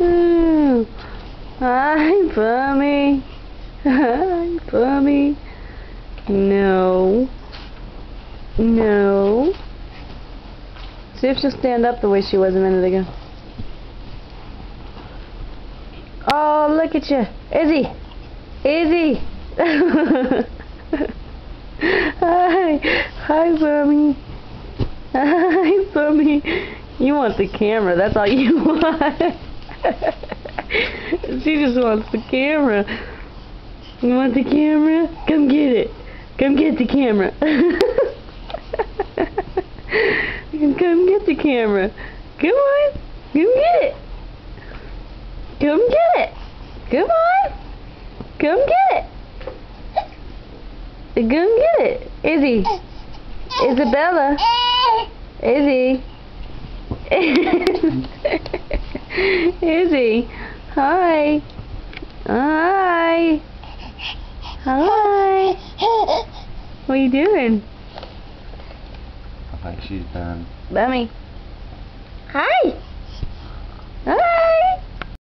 Ooh. Hi, Bummy. Hi, Bummy. No. No. See if she'll stand up the way she was a minute ago. Oh, look at you. Izzy. Izzy. Hi. Hi, Bummy. Hi, Bummy. You want the camera. That's all you want. She just wants the camera. You want the camera? Come get it. Come get the camera. Come get the camera. Come on. Come get it. Come get it. Come on. Come get it. Come get it. Izzy. Isabella. Izzy. Izzy. Hi. Hi. Hi. What are you doing? I think she's done. Bummy. Hi.